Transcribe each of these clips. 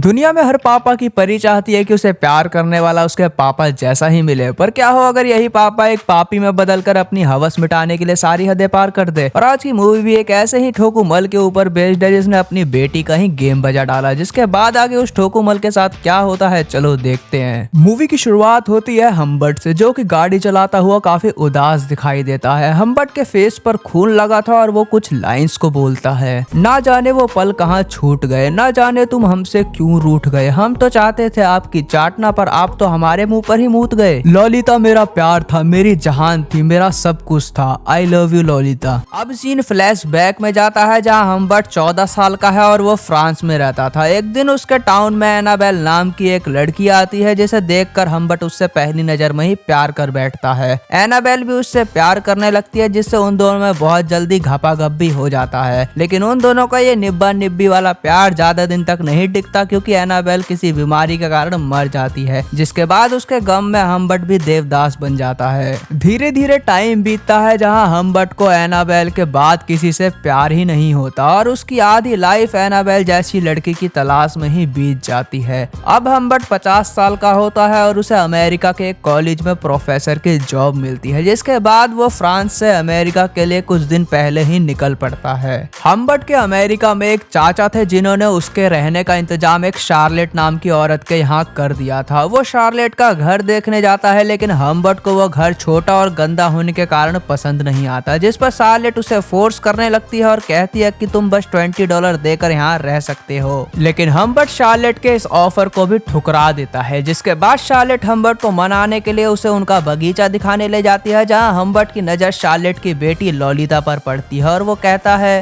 दुनिया में हर पापा की परी चाहती है कि उसे प्यार करने वाला उसके पापा जैसा ही मिले, पर क्या हो अगर यही पापा एक पापी में बदलकर अपनी हवस मिटाने के लिए सारी हदें पार कर दे। और आज की मूवी भी एक ऐसे ही ठोकू मल के ऊपर बेस्ड है जिसने अपनी बेटी का ही गेम बजा डाला, जिसके बाद आगे उस ठोकू मल के साथ क्या होता है चलो देखते हैं। मूवी की शुरुआत होती है हम्बर्ट से, जो कि गाड़ी चलाता हुआ काफी उदास दिखाई देता है। हम्बर्ट के फेस पर खून लगा था और वो कुछ लाइंस को बोलता है, ना जाने वो पल कहाँ छूट गए, ना जाने तुम हमसे क्यों रूठ गए, हम तो चाहते थे आपकी चाटना पर आप तो हमारे मुंह पर ही मूत गए। ललिता मेरा प्यार था, मेरी जहान थी, मेरा सब कुछ था, आई लव यू ललिता। अब सीन फ्लैशबैक में जाता है जहां हम्बर्ट 14 साल का है और वो फ्रांस में रहता था। एक दिन उसके टाउन में एनाबेल नाम की एक लड़की आती है जिसे देखकर हम्बर्ट उससे पहली नजर में ही प्यार कर बैठता है। एनाबेल भी उससे प्यार करने लगती है जिससे उन दोनों में बहुत जल्दी घपाघप भी हो जाता है। लेकिन उन दोनों का ये निब्बा निब्बी वाला प्यार ज्यादा दिन तक नहीं टिकता क्योंकि एनाबेल किसी बीमारी के कारण मर जाती है, जिसके बाद उसके गम में हम्बर्ट भी देवदास बन जाता है। धीरे धीरे टाइम बीतता है जहां हम्बर्ट को एनाबेल के बाद किसी से प्यार ही नहीं होता और उसकी आधी लाइफ एनाबेल जैसी लड़की की तलाश में ही बीत जाती है। अब हम्बर्ट 50 साल का होता है और उसे अमेरिका के एक कॉलेज में प्रोफेसर की जॉब मिलती है, जिसके बाद वो फ्रांस से अमेरिका के लिए कुछ दिन पहले ही निकल पड़ता है। हम्बर्ट के अमेरिका में एक चाचा थे जिन्होंने उसके रहने का इंतजाम एक शार्लेट नाम की औरत के यहाँ कर दिया था। वो शार्लेट का घर देखने जाता है, लेकिन हम्बर्ट को वो घर छोटा और गंदा होने के कारण पसंद नहीं आता, जिस पर शार्लेट उसे फोर्स करने लगती है और कहती है कि तुम बस $20 देकर यहाँ रह सकते हो। लेकिन हम्बर्ट शार्लेट के इस ऑफर को भी ठुकरा देता है, जिसके बाद शार्लेट हम्बर्ट को मनाने के लिए उसे उनका बगीचा दिखाने ले जाती है, जहाँ हम्बर्ट की नजर शार्लेट की बेटी ललिता पर पड़ती है और वो कहता है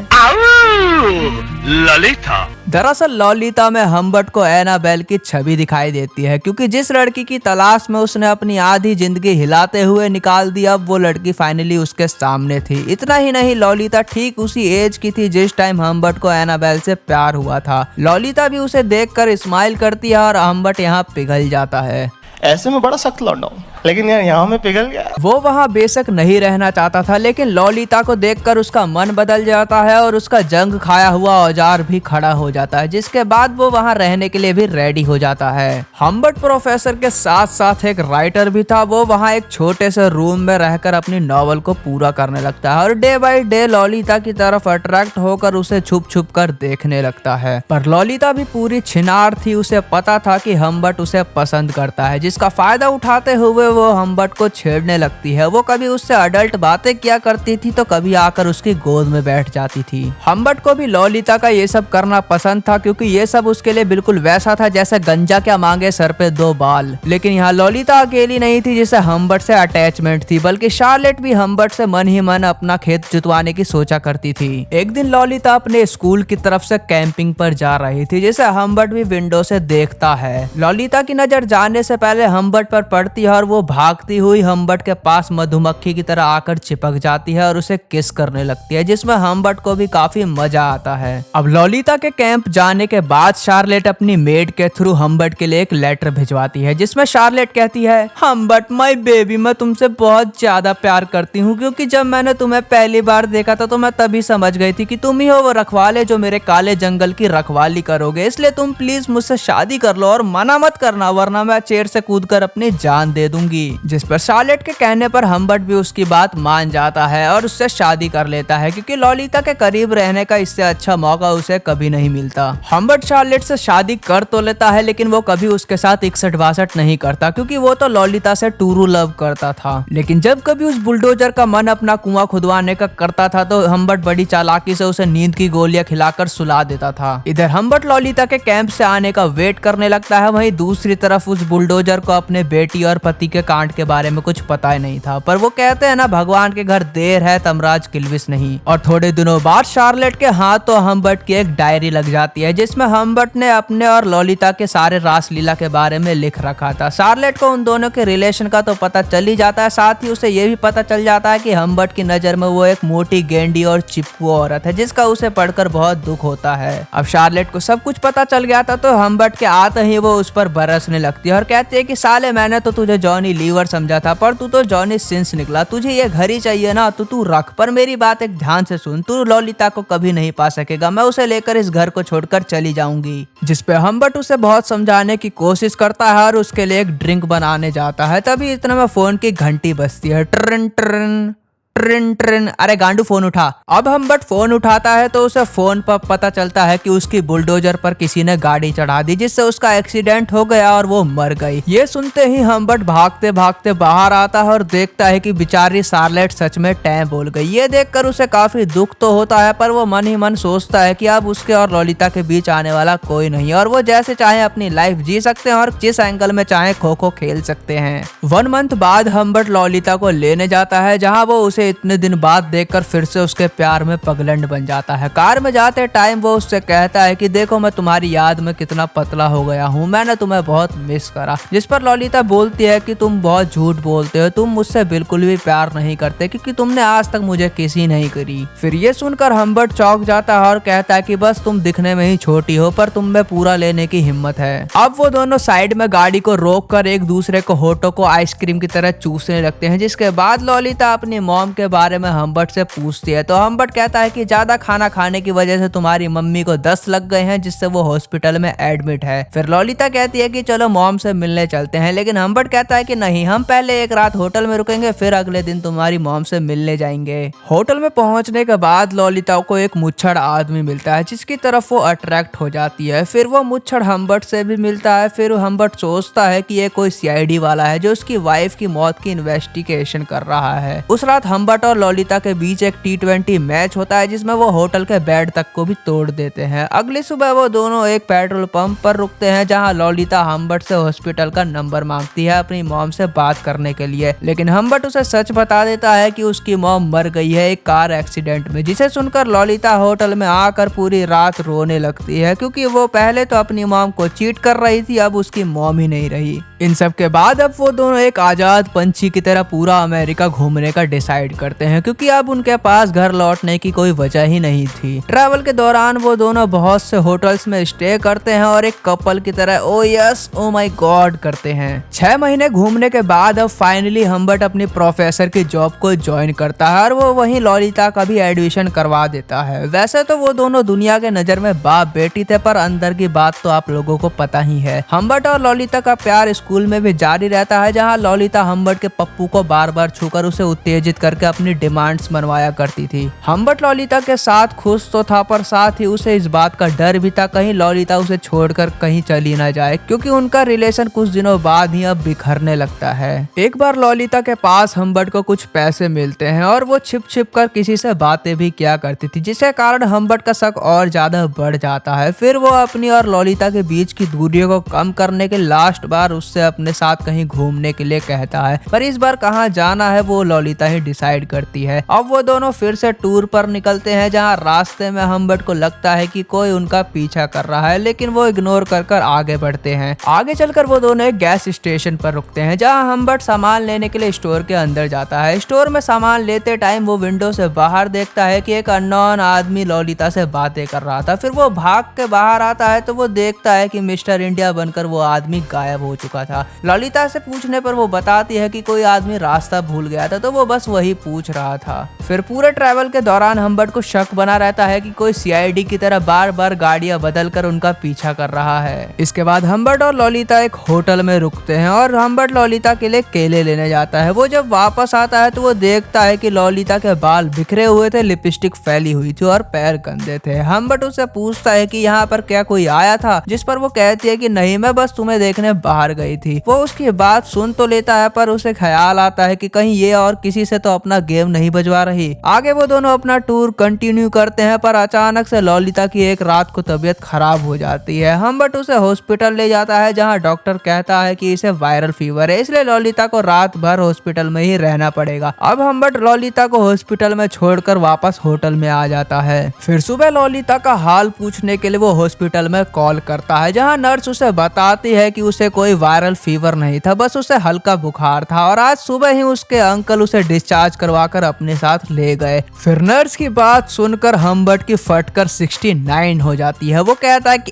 ललिता। दरअसल ललिता में हम्बर्ट को एनाबेल की छवि दिखाई देती है, क्योंकि जिस लड़की की तलाश में उसने अपनी आधी जिंदगी हिलाते हुए निकाल दी, अब वो लड़की फाइनली उसके सामने थी। इतना ही नहीं, ललिता ठीक उसी एज की थी जिस टाइम हम्बर्ट को एनाबेल से प्यार हुआ था। ललिता भी उसे देखकर स्माइल करती है और हम्बर्ट यहाँ पिघल जाता है। ऐसे में बड़ा सख्त लौंडा हूं, लेकिन यार यहाँ में पिघल गया। वो वहाँ बेशक नहीं रहना चाहता था, लेकिन ललिता को देखकर उसका मन बदल जाता है और उसका जंग खाया हुआ औजार भी खड़ा हो जाता है, जिसके बाद वो वहाँ रहने के लिए भी रेडी हो जाता है। हम्बर्ट प्रोफेसर के साथ साथ एक राइटर भी था। वो वहाँ एक छोटे से रूम में रहकर अपनी नॉवल को पूरा करने लगता है और डे बाय डे ललिता की तरफ अट्रैक्ट होकर उसे छुप छुप कर देखने लगता है। पर ललिता भी पूरी छिनार थी, उसे पता था कि हम्बर्ट उसे पसंद करता है, जिसका फायदा उठाते हुए वो हम्बर्ट को छेड़ने लगती है। वो कभी उससे अडल्ट बातें किया करती थी तो कभी आकर उसकी गोद में बैठ जाती थी। हम्बर्ट को भी ललिता का ये सब करना पसंद था, क्योंकि ये सब उसके लिए बिल्कुल वैसा था जैसे गंजा क्या मांगे सर पे 2 बाल। लेकिन यहाँ ललिता अकेली नहीं थी जिसे हम्बर्ट से अटैचमेंट थी, बल्कि शार्लेट भी हम्बर्ट से मन ही मन अपना खेत जुतवाने की सोचा करती थी। एक दिन ललिता अपने स्कूल की तरफ से कैंपिंग पर जा रही थी, जिसे हम्बर्ट भी विंडो से देखता है। ललिता की नजर जाने से पहले हम्बर्ट पर पड़ती है और वो भागती हुई हम्बर्ट के पास मधुमक्खी की तरह आकर चिपक जाती है और उसे किस करने लगती है, जिसमें हम्बर्ट को भी काफी मजा आता है। अब ललिता के कैंप जाने के बाद शार्लेट अपनी मेड के थ्रू हम्बर्ट के लिए एक लेटर भिजवाती है, जिसमें शार्लेट कहती है, हम्बर्ट माय बेबी, मैं तुमसे बहुत ज्यादा प्यार करती हूँ, क्योंकि जब मैंने तुम्हें पहली बार देखा था तो मैं तभी समझ गई थी कि तुम ही हो वो रखवाले जो मेरे काले जंगल की रखवाली करोगे, इसलिए तुम प्लीज मुझसे शादी कर लो और मना मत करना, वरना मैं चेयर से कूदकर अपनी जान दे दूंगी। जिस पर शार्लेट के कहने पर हम्बर्ट भी उसकी बात मान जाता है और उससे शादी कर लेता है, क्योंकि ललिता के करीब रहने का इससे अच्छा मौका उसे कभी नहीं मिलता। हम्बर्ट शार्लेट से शादी कर तो लेता है, लेकिन वो कभी उसके साथ 61-62 नहीं करता, क्योंकि वो तो ललिता से टूरू लव करता था। लेकिन जब कभी उस बुलडोजर का मन अपना कुआं खुदवाने का करता था तो हम्बर्ट बड़ी चालाकी से उसे नींद की गोलियां खिलाकर सुला देता था। इधर हम्बर्ट ललिता के कैंप से आने का वेट करने लगता है, वहीं दूसरी तरफ उस बुलडोजर को अपने बेटी और पति के कांड के बारे में कुछ पता ही नहीं था। पर वो कहते हैं ना, भगवान के घर देर है तमराज किल्विस नहीं। और थोड़े दिनों बाद शार्लेट के हाथ तो हम्बर्ट की एक डायरी लग जाती है, जिसमें हम्बर्ट ने अपने और ललिता के सारे रासलीला के बारे में लिख रखा था। शार्लेट को उन दोनों के रिलेशन का तो पता चल ही जाता है, साथ ही उसे ये भी पता चल जाता है कि हम्बर्ट की नजर में वो एक मोटी गेंडी और चिपकू औरत है, जिसका उसे पढ़कर बहुत दुख होता है। अब शार्लेट को सब कुछ पता चल गया था तो हम्बर्ट के आते ही वो उस पर बरसने लगती है और कहती है कि साले मैंने तो तुझे जॉनी लीवर समझा था पर तू तो जॉनी सिंस निकला, तुझे ये घर ही चाहिए ना तो तू रख, पर मेरी बात एक ध्यान से सुन, तू लॉलिता को कभी नहीं पा सकेगा, मैं उसे लेकर इस घर को छोड़कर चली जाऊंगी। जिसपे हम्बर्ट उसे बहुत समझाने की कोशिश करता है और उसके लिए एक ड्रिंक बनाने जाता है। तभी इतने में फोन की घंटी बजती है, ट्रिन ट्रिन ट्रिन ट्रिन। अरे गांडू फोन उठा। अब हम्बर्ट फोन उठाता है तो उसे फोन पर पता चलता है कि उसकी बुलडोजर पर किसी ने गाड़ी चढ़ा दी जिससे उसका एक्सीडेंट हो गया और वो मर गई। ये सुनते ही हम्बर्ट भागते भागते बाहर आता है और देखता है कि बेचारी शार्लेट सच में टैं बोल गई। ये देखकर उसे काफी दुख तो होता है पर वो मन ही मन सोचता है कि अब उसके और लॉलिता के बीच आने वाला कोई नहीं और वो जैसे चाहे अपनी लाइफ जी सकते हैं और जिस एंगल में चाहे खो खो खेल सकते हैं। 1 मंथ बाद हम्बर्ट लॉलिता को लेने जाता है जहाँ वो उसे इतने दिन बाद देखकर फिर से उसके प्यार में पगलंड बन जाता है। कार में जाते टाइम वो उससे कहता है कि देखो मैं तुम्हारी याद में कितना पतला हो गया हूँ, मैंने तुम्हें बहुत मिस करा। जिस पर लॉलिता बोलती है कि तुम बहुत झूठ बोलते हो, तुम मुझसे बिल्कुल भी प्यार नहीं करते क्योंकि तुमने आज तक मुझे किसी नहीं करी। फिर ये सुनकर हम्बर्ट चौंक जाता है और कहता है कि बस तुम दिखने में ही छोटी हो पर तुम में पूरा लेने की हिम्मत है। अब वो दोनों साइड में गाड़ी को रोक कर एक दूसरे को होठों को आइसक्रीम की तरह चूसने लगते हैं। जिसके बाद लॉलिता अपनी मॉम के बारे में हम्बर्ट से पूछती है तो हम्बर्ट कहता है कि ज्यादा खाना खाने की वजह से तुम्हारी मम्मी को 10 लग गए हैं जिससे वो हॉस्पिटल में एडमिट है। फिर लॉलिता कहती है कि चलो मॉम से मिलने चलते हैं, लेकिन हम्बर्ट कहता है कि नहीं, हम पहले एक रात होटल में रुकेंगे फिर अगले दिन तुम्हारी मॉम से मिलने जाएंगे। होटल में पहुंचने के बाद लॉलिता को एक मुच्छड़ आदमी मिलता है जिसकी तरफ वो अट्रैक्ट हो जाती है। फिर वो मुच्छड़ हम्बर्ट से भी मिलता है। फिर हम्बर्ट सोचता है कि ये कोई सीआईडी वाला है जो उसकी वाइफ की मौत की इन्वेस्टिगेशन कर रहा है। उस रात हम्बर्ट और लॉलिता के बीच एक T20 मैच होता है जिसमें वो होटल के बेड तक को भी तोड़ देते हैं। अगली सुबह वो दोनों एक पेट्रोल पंप पर रुकते हैं जहां लॉलिता हम्बर्ट से हॉस्पिटल का नंबर मांगती है अपनी मॉम से बात करने के लिए, लेकिन हम्बर्ट उसे सच बता देता है कि उसकी मॉम मर गई है एक कार एक्सीडेंट में। जिसे सुनकर लॉलिता होटल में आकर पूरी रात रोने लगती है क्योंकि वो पहले तो अपनी मॉम को चीट कर रही थी, अब उसकी मॉम ही नहीं रही। इन सब के बाद अब वो दोनों एक आजाद पंछी की तरह पूरा अमेरिका घूमने का डिसाइड करते हैं क्योंकि अब उनके पास घर लौटने की कोई वजह ही नहीं थी। ट्रैवल के दौरान वो दोनों बहुत से होटल्स में स्टे करते हैं और एक कपल की तरह ओ यस ओ माय गॉड करते हैं। 6 महीने घूमने के बाद अब फाइनली हम्बर्ट अपनी प्रोफेसर की जॉब को ज्वाइन करता है और वो वहीं लॉलिता का भी एडमिशन करवा देता है। वैसे तो वो दोनों दुनिया के नजर में बाप बेटी थे पर अंदर की बात तो आप लोगों को पता ही है। हम्बर्ट और लॉलिता का प्यार स्कूल में भी जारी रहता है जहाँ लॉलिता हम्बर्ट के पप्पू को बार बार छूकर उसे उत्तेजित करके अपनी डिमांड्स मनवाया करती थी। हम्बर्ट लॉलिता के साथ खुश तो था पर साथ ही उसे इस बात का डर भी था कहीं लॉलिता उसे छोड़कर कहीं चली ना जाए क्योंकि उनका रिलेशन कुछ दिनों बाद ही अब बिखरने लगता है। एक बार लॉलिता के पास हम्बर्ट को कुछ पैसे मिलते हैं और वो छिप छिप कर किसी से बातें भी किया करती थी जिसके कारण हम्बर्ट का शक और ज्यादा बढ़ जाता है। फिर वो अपनी और लॉलिता के बीच की दूरियों को कम करने के लास्ट बार उससे अपने साथ कहीं घूमने के लिए कहता है, पर इस बार कहाँ जाना है वो लॉलिता ही डिसाइड करती है। अब वो दोनों फिर से टूर पर निकलते हैं जहाँ रास्ते में हम्बर्ट को लगता है कि कोई उनका पीछा कर रहा है, लेकिन वो इग्नोर कर आगे बढ़ते हैं। आगे चलकर वो दोनों एक गैस स्टेशन पर रुकते हैं जहाँ हम्बर्ट सामान लेने के लिए स्टोर के अंदर जाता है। स्टोर में सामान लेते टाइम वो विंडो से बाहर देखता है कि एक अननोन आदमी लॉलिता से बातें कर रहा था। फिर वो भाग के बाहर आता है तो वो देखता है कि मिस्टर इंडिया बनकर वो आदमी गायब हो चुका था। लॉलिता से पूछने पर वो बताती है कि कोई आदमी रास्ता भूल गया था तो वो बस वही पूछ रहा था। फिर पूरे ट्रैवल के दौरान हम्बर्ट को शक बना रहता है कि कोई सीआईडी की तरह बार बार गाड़ियां बदल कर उनका पीछा कर रहा है। इसके बाद हम्बर्ट और लॉलिता एक होटल में रुकते हैं और हम्बर्ट लॉलिता के लिए केले लेने जाता है। वो जब वापस आता है तो वो देखता है कि लॉलिता के बाल बिखरे हुए थे, लिपस्टिक फैली हुई थी और पैर गंदे थे। हम्बर्ट उससे पूछता है कि यहाँ पर क्या कोई आया था, जिस पर वो कहती है कि नहीं, मैं बस तुम्हें देखने बाहर गई थी। वो उसकी बात सुन तो लेता है पर उसे ख्याल आता है कि कहीं ये और किसी से तो अपना गेम नहीं बजवा रही। आगे वो दोनों अपना टूर कंटिन्यू करते हैं पर अचानक से लॉलिता की एक रात को तबीयत खराब हो जाती है। हम्बर्ट उसे हॉस्पिटल ले जाता है जहां डॉक्टर कहता है कि इसे वायरल फीवर है, इसलिए लॉलिता को रात भर हॉस्पिटल में ही रहना पड़ेगा। अब हम्बर्ट लॉलिता को हॉस्पिटल में छोड़कर वापस होटल में आ जाता है। फिर सुबह लॉलिता का हाल पूछने के लिए वो हॉस्पिटल में कॉल करता है जहाँ नर्स उसे बताती है कि उसे कोई वायरल वायरल फीवर नहीं था, बस उसे हल्का बुखार था और आज सुबह ही उसके अंकल उसे डिस्चार्ज करवाकर अपने साथ ले गए। फिर नर्स की बात सुनकर हम्बर्ट की फटकर 69 हो जाती है। वो कहता है कि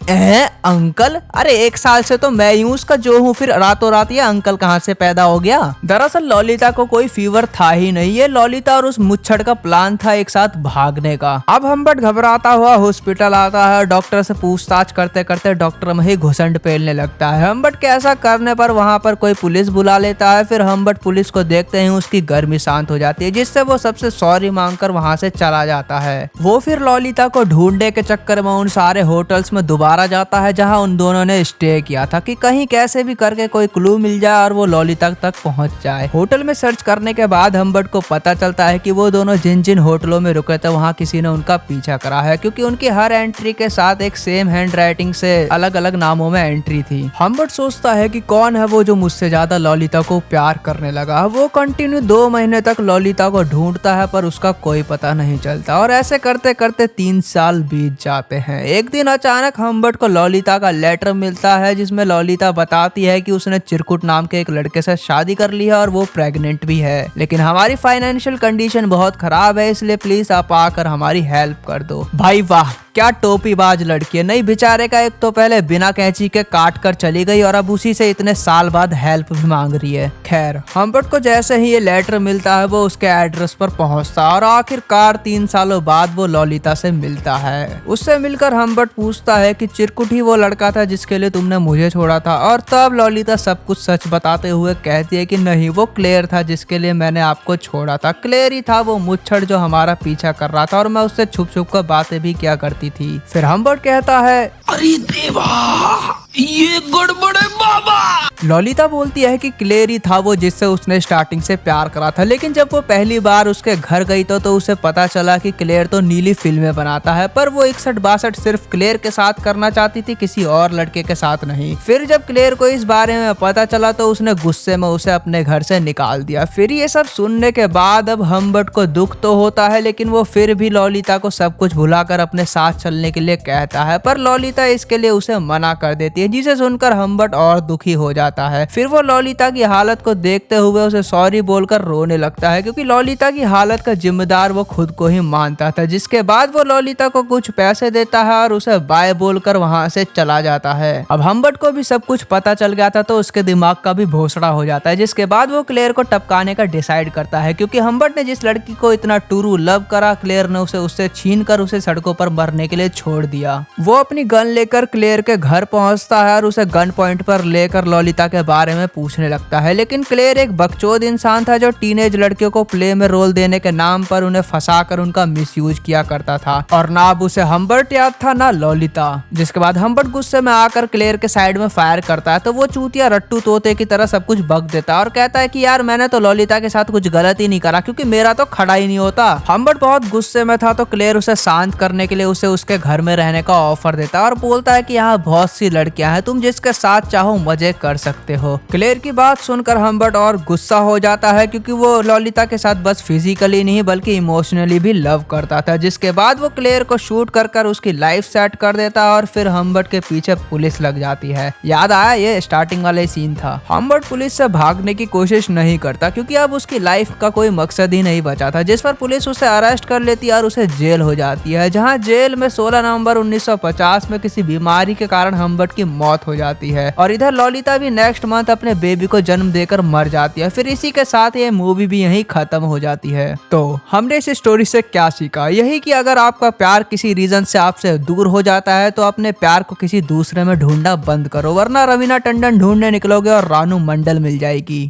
अंकल, अरे 1 साल से तो मैं ही हूँ उसका जो हूँ, फिर रातों रात ये अंकल कहाँ से पैदा हो गया। दरअसल ललिता को कोई फीवर था ही नहीं, ये ललिता और उस मुच्छड़ का प्लान था एक साथ भागने का। अब हम्बर्ट घबराता हुआ हॉस्पिटल आता है, डॉक्टर से पूछताछ करते करते डॉक्टर में ही घुसंड पेलने लगता है। हम्बर्ट के ऐसा करने पर वहाँ पर कोई पुलिस बुला लेता है। फिर हम्बर्ट पुलिस को देखते ही उसकी गर्मी शांत हो जाती है, जिससे वो सबसे सॉरी मांगकर वहाँ से चला जाता है। वो फिर ललिता को ढूंढने के चक्कर में उन सारे होटल्स में दोबारा जाता है जहाँ उन दोनों ने स्टे किया था, कि कहीं कैसे भी करके कोई क्लू मिल जाए और वो ललिता तक पहुँच जाए। होटल में सर्च करने के बाद हम्बर्ट को पता चलता है कि वो दोनों जिन जिन होटलों में रुके थे वहाँ किसी ने उनका पीछा करा है, क्योंकि उनकी हर एंट्री के साथ एक सेम हैंड राइटिंग से अलग अलग नामों में एंट्री थी। हम्बर्ट सोचता है कि कौन है वो जो मुझसे ज्यादा ललिता को प्यार करने लगा। वो कंटिन्यू 2 महीने तक ललिता को ढूंढता है पर उसका कोई पता नहीं चलता और ऐसे करते करते 3 साल बीत जाते हैं। एक दिन अचानक हम्बर्ट को ललिता का लेटर मिलता है, जिसमें ललिता बताती है कि उसने चिरकुट नाम के एक लड़के से शादी कर ली है और वो प्रेग्नेंट भी है, लेकिन हमारी फाइनेंशियल कंडीशन बहुत खराब है, इसलिए प्लीज आप आकर हमारी हेल्प कर दो। भाई वाह, क्या टोपीबाज लड़की है। नहीं बेचारे का एक तो पहले बिना कैंची के काट कर चली गई और अब उसी से इतने साल बाद हेल्प भी मांग रही है। खैर, हम्बर्ट को जैसे ही ये लेटर मिलता है वो उसके एड्रेस पर पहुंचता और आखिरकार 3 सालों बाद वो ललिता से मिलता है। उससे मिलकर हम्बर्ट पूछता है कि चिरकुट ही वो लड़का था जिसके लिए तुमने मुझे छोड़ा था, और तब ललिता सब कुछ सच बताते हुए कहती है कि नहीं, वो क्लेयर था जिसके लिए मैंने आपको छोड़ा था। क्लेयर ही था वो मुच्छड़ जो हमारा पीछा कर रहा था और मैं उससे छुप छुप कर बातें भी क्या करती थी। फिर हम्बर्ट कहता है, अरे देवा, ये गड़बड़ है बाबा। ललिता बोलती है कि क्लेयर ही था वो जिससे उसने स्टार्टिंग से प्यार करा था, लेकिन जब वो पहली बार उसके घर गई तो उसे पता चला कि क्लेयर तो नीली फिल्में बनाता है, पर वो 61-62 सिर्फ क्लेयर के साथ करना चाहती थी, किसी और लड़के के साथ नहीं। फिर जब क्लेयर को इस बारे में पता चला तो उसने गुस्से में उसे अपने घर से निकाल दिया। फिर ये सब सुनने के बाद अब हम्बर्ट को दुख तो होता है, लेकिन वो फिर भी ललिता को सब कुछ भुलाकर अपने साथ चलने के लिए कहता है, पर ललिता इसके लिए उसे मना कर देती है, जिसे सुनकर हम्बर्ट और दुखी हो जाता है। फिर वो ललिता की हालत को देखते हुए उसे सॉरी बोलकर रोने लगता है, क्योंकि ललिता की हालत का जिम्मेदार वो खुद को ही मानता था। जिसके बाद वो ललिता को कुछ पैसे देता है और उसे बाय बोलकर वहां से चला जाता है। अब हम्बर्ट को भी सब कुछ पता चल गया था तो उसके दिमाग का भी भोसड़ा हो जाता है, जिसके बाद वो क्लेयर को टपकाने का डिसाइड करता है, क्योंकि हम्बर्ट ने जिस लड़की को इतना टूरू लव करा, क्लेयर ने उसे उससे छीन कर उसे सड़कों पर मरने के लिए छोड़ दिया। वो अपनी गन लेकर क्लेयर के घर पहुंचता है और उसे गन पॉइंट पर लेकर ललिता के बारे में पूछने लगता है, लेकिन क्लेयर एक बकचोद इंसान था जो टीनेज लड़कियों को प्ले में रोल देने के नाम पर उन्हें फंसाकर उनका मिसयूज किया करता था, और ना अब उसे हम्बर्ट याद था ना ललिता। जिसके बाद हम्बर्ट गुस्से में आकर क्लेयर के साइड में फायर करता है, तो वो चूतिया रट्टू तोते की तरह सब कुछ बक देता है और कहता है कि यार मैंने तो ललिता के साथ कुछ गलत ही नहीं करा, क्योंकि मेरा तो खड़ा ही नहीं होता। हम्बर्ट बहुत गुस्से में था तो क्लेयर उसे शांत करने के लिए उसे उसके घर में रहने का ऑफर देता है और बोलता है कि यहाँ बहुत सी लड़कियां हैं, तुम जिसके साथ चाहो मजे कर सकते हो। क्लेयर की बात सुनकर हम्बर्ट और गुस्सा हो जाता है, क्योंकि वो ललिता के साथ बस फिजिकली नहीं बल्कि इमोशनली भी लव करता था। जिसके बाद वो क्लेयर को शूट कर उसकी लाइफ सेट कर देता है और फिर हम्बर्ट के पीछे पुलिस लग जाती है। याद आया, ये स्टार्टिंग वाला सीन था। हम्बर्ट पुलिस से भागने की कोशिश नहीं करता, क्योंकि अब उसकी लाइफ का कोई मकसद ही नहीं बचा था, जिस पर पुलिस उसे अरेस्ट कर लेती है और उसे जेल हो जाती है, जहाँ जेल में 16 नवंबर 1950 में किसी बीमारी के कारण हम्बर्ट की मौत हो जाती है। और इधर ललिता भी नेक्स्ट मंथ अपने बेबी को जन्म देकर मर जाती है। फिर इसी के साथ ये मूवी भी यहीं खत्म हो जाती है। तो हमने इस स्टोरी से क्या सीखा? यही कि अगर आपका प्यार किसी रीजन से आपसे दूर हो जाता है तो अपने प्यार को किसी दूसरे में ढूंढना बंद करो, वरना रवीना टंडन ढूंढने निकलोगे और रानू मंडल मिल जाएगी।